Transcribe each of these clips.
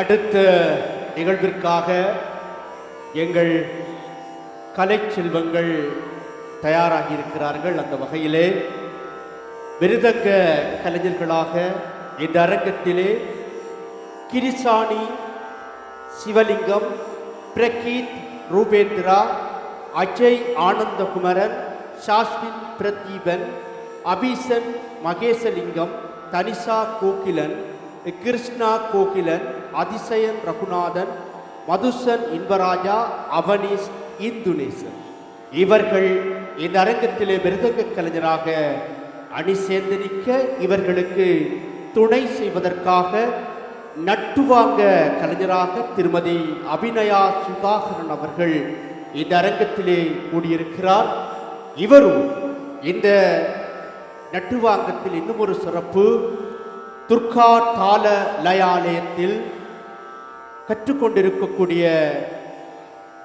அடுத்த நிகழ்விற்காக எங்கள் கலை செல்வங்கள் தயாராகி இருக்கிறார்கள். அந்த வகையிலே மிருதங்க கலைஞர்களாக இந்த அரங்கத்திலே கிரிசாணி சிவலிங்கம், பிரகீத் ரூபேந்திரா, அஜய் ஆனந்தகுமரன், சாஸ்வின் பிரதீபன், அபிசன் மகேசலிங்கம், தனிஷா கோகிலன், கிருஷ்ணா கோகிலன், அதிசயன் ரகுநாதன், மதுசன் இன்பராஜா, அவனீஸ் இந்துநேசன் இவர்கள் இந்த அரங்கத்திலே மிருதங்க கலைஞராக அணி சேர்ந்து நிற்க, இவர்களுக்கு துணை செய்வதற்காக நட்டுவாங்க கலைஞராக திருமதி அபிநயா சுதாகரன் அவர்கள் இந்த அரங்கத்திலே கூடியிருக்கிறார். இவரும் இந்த நட்டுவாங்கத்தில் இன்னும் ஒரு சிறப்பு, துர்கா தால லயாலயத்தில் கற்றுக்கொண்டிருக்கக்கூடிய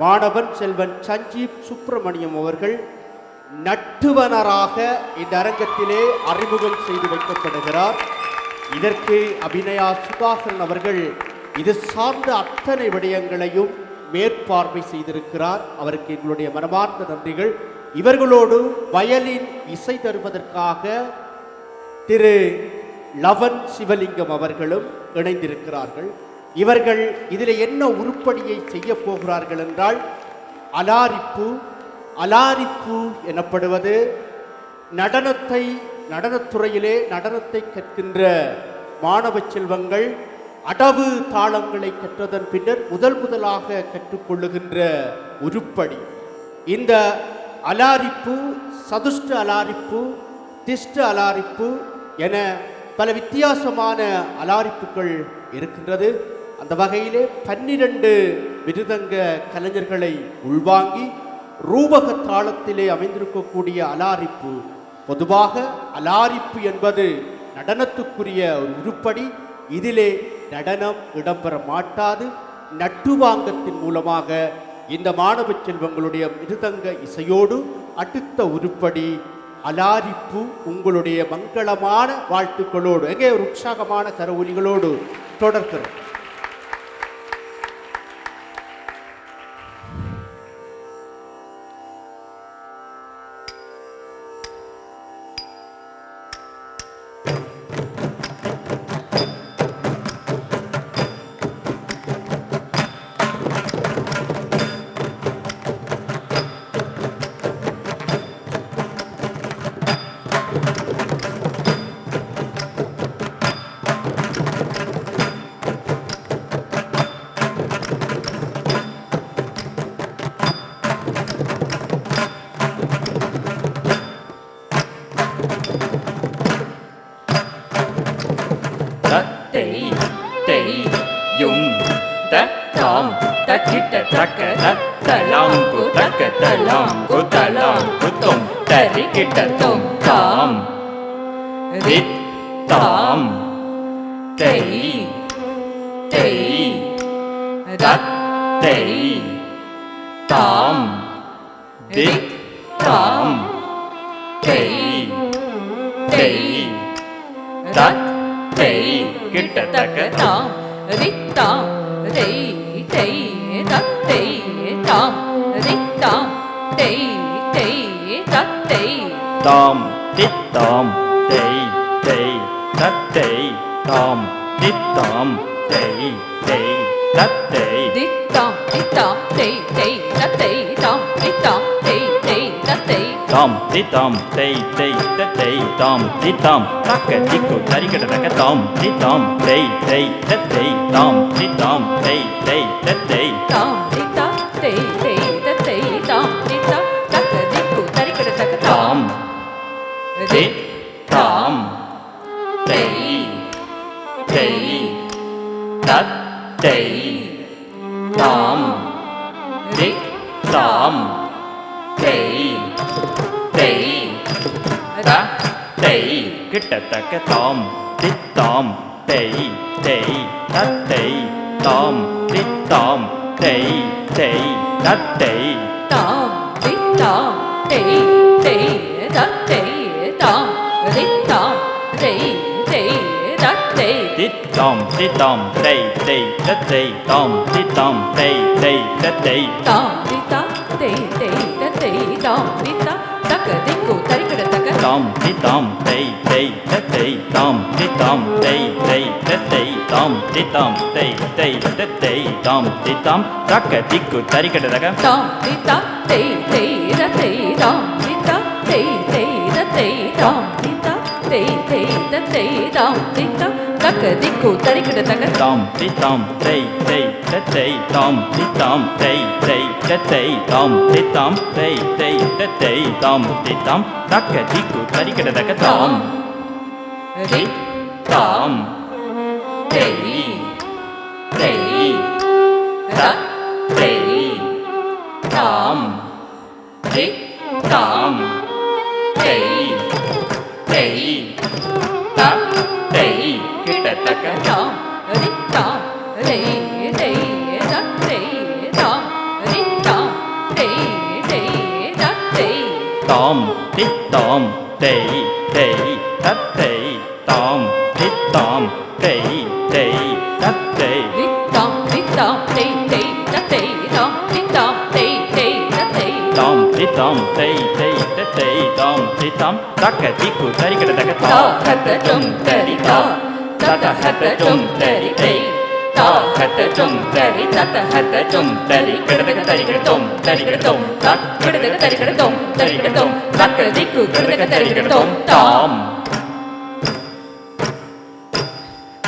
மாணவன் செல்வன் சஞ்சீப் சுப்பிரமணியம் அவர்கள் நட்டுவனராக இந்த அரங்கத்திலே அறிமுகம் செய்து வைக்கப்படுகிறார். இதற்கு அபிநயா சுதாகரன் அவர்கள் இது சார்ந்த அத்தனை விடயங்களையும் மேற்பார்வை செய்திருக்கிறார். அவருக்கு எங்களுடைய மனமார்ந்த நன்றிகள். இவர்களோடு வயலின் இசை தருவதற்காக திரு லவன் சிவலிங்கம் அவர்களும் இணைந்திருக்கிறார்கள். இவர்கள் இதில் என்ன உருப்படியை செய்ய போகிறார்கள் என்றால், அலாரிப்பு எனப்படுவது நடனத்துறையிலே நடனத்தை கற்கின்ற மாணவ செல்வங்கள் அடவு தாளங்களை கற்றதன் பின்னர் முதலாக கற்றுக்கொள்ளுகின்ற உருப்படி. இந்த அலாரிப்பு சதுஷ்ட அலாரிப்பு, திஷ்ட அலாரிப்பு என பல வித்தியாசமான அலாரிப்புகள் இருக்கின்றது. அந்த வகையிலே 12 மிருதங்க கலைஞர்களை உள்வாங்கி ரூபக தாளத்திலே அமைந்திருக்கக்கூடிய அலாரிப்பு. பொதுவாக அலாரிப்பு என்பது நடனத்துக்குரிய ஒரு உருப்படி. இதிலே நடனம் இடம்பெற மாட்டாது. நட்டுவாங்கத்தின் மூலமாக இந்த மாணவ செல்வங்களுடைய மிருதங்க இசையோடு அடுத்த உருப்படி அலாரிப்பு உங்களுடைய மங்களமான வாழ்த்துக்களோடு எங்கே ஒரு உற்சாகமான கரவொலிகளோடு தொடர்கிறோம். தித்தம் தித்தம் தை தை தத்தை தாம் தித்தம் தை தை தத்தை தாம் தித்தா தை தை தத்தை தாம் தித்தா தக்க திக்கு தரிக்கட தக்க தாம் தித்தம் தை தை தத்தை தாம் தித்தம் தை தை தத்தை தாம் தித்தம் தை தை தத்தை தாம் தித்தம் தக்க திக்கு தரிக்கட தக்க தாம் தித்தா தை தை தத்தை தாம் தித்தா தை தை தத்தை தாம் தித்தா தை தை தத்தை தாம் தித்தா தக்க திக்கு தரிக்கட தக்க தாம் தித்தம் தை தை தத்தை தாம் தித்தம் தை தை தத்தை தாம் தித்தம் தை தை தத்தை தாம் தித்தம் தக்க திக்கு தரிக்கட தக்க தாம் ரி தாம் தை தை ர தை தாம் ரி தாம் தை தை த தை கிட்டத்தக்க தாம் ரி தாம் ரை தை ர தை தாம் ரி தாம் தை தை ர தை தாம் தித்தாம் தை தை தத்தை தாம் தித்தாம் தை தை தத்தை ரி தாம் தை தை ர தை தாம் ரி தாம் தை தை ர தை தாம் தித்தாம் தை தை தத்தை தாம் தித்தாம் தக்க திக்கு தரிக்கட தக்க தா ஹத ஜும் தரி தா தத ஹத ஜும் தரி தை தா ஹத ஜும் தரி தத ஹத ஜும் தரி கிடதக தரி கிடதோம் தரி கிடதோம் தக் கிடதக தரி கிடதோம் தரி கிடதோம் தக்க திக்கு கிடதக தரி கிடதோம் தாம்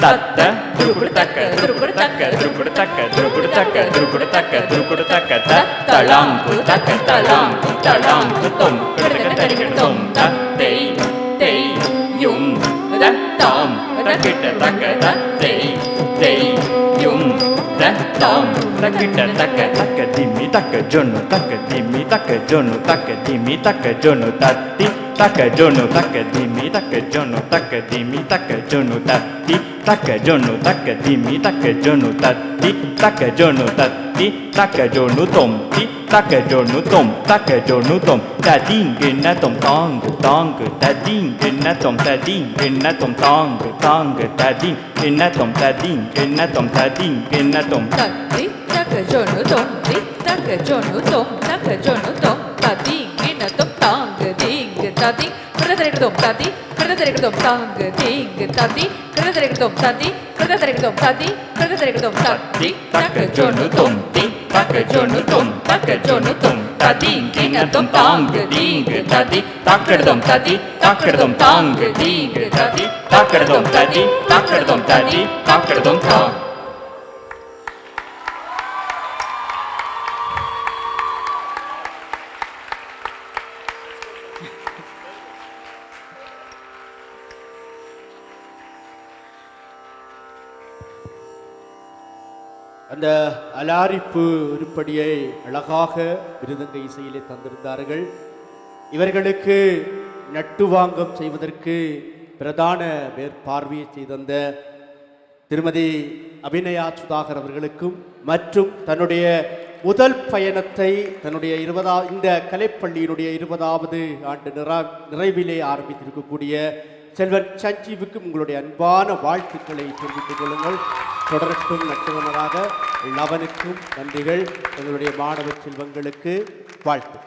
தத்த துருக்குடு தக்க துருக்குடு தக்க துருக்குடு தக்க துருக்குடு தக்க துருக்குடு தக்க துருக்குடு தக்க தத்தளாங்கு தக்க தளாங்கு தளாங்கு தொம் கிடதக தரி கிடதோம் தத்தை தை யும் தத்தாம் தக்கிட்ட தக்க தத்தை தை யும் தத்தாம் தக்கிட்ட தக்க தக்க திம்மி தக்க ஜொன்னு தக்க திம்மி தக்க ஜொன்னு தக்க திம்மி தக்க ஜொன்னு தத்தி தக்க ஜொன்னு தக்க திம்மி தக்க ஜொன்னு தக்க திம்மி தக்க ஜொன்னு தத்தி தக்க ஜொன்னு தக்க திம்மி தக்க ஜொன்னு தத்தி தக்க ஜொன்னு தத்தி தக்க ஜொன்னு தொம் தி தக்க ஜொன்னு தொம் தக்க ஜொன்னு தொம் ததிங்கின்ன தொம் தாங்கு தாங்கு ததிங்கின்ன தொம் ததிங்கின்ன தொம் தாங்கு தாங்கு ததிங்கின்ன தொம் ததிங்கின்ன தொம் ததிங்கின்ன தொம் தத்தி தக்க ஜொனு தொம் தி தக்க ஜொனு தொம் தக்க ஜொனு தொம் ததி கின தொம் தாங்கு தீங்கு ததி கிடதரிக்கதோம் ததி கிடதரிக்கதோம் தாங்கு தீங்கு ததி கிடதரிக்கதோம் ததி கிடதரிக்கதோம் ததி கிடதரிக்கதோம் ததி தக்க ஜொன்னு தொம் தி தக்க ஜொன்னு தொம் தக்க ஜொன்னு தொம் ததி கின தொம் தாங்கு தீங்கு ததி தக்கடதோம் ததி தக்கடதோம் தாங்கு தீங்கு ததி தக்கடதோம் ததி தக்கடதோம் ததி தக்கடதோம் தாங் அந்த அலாரிப்பு உருப்படியை அழகாக மிருதங்க இசையிலே தந்திருந்தார்கள். இவர்களுக்கு நட்டுவாங்கம் செய்வதற்கு பிரதான மேற்பார்வையை செய்தந்த திருமதி அபிநயா சுதாகர் அவர்களுக்கும் மற்றும் தன்னுடைய முதல் பயணத்தை தன்னுடைய இந்த கலைப்பள்ளியினுடைய 20வது ஆண்டு நிறைவிலே ஆரம்பித்திருக்கக்கூடிய செல்வன் சஞ்சீவுக்கும் உங்களுடைய அன்பான வாழ்த்துக்களை தெரிவித்துக் கொள்ளுங்கள். தொடரட்டும் நட்டுவனராக லவனுக்கும் நன்றிகள். எங்களுடைய மாணவ செல்வங்களுக்கு வாழ்த்து.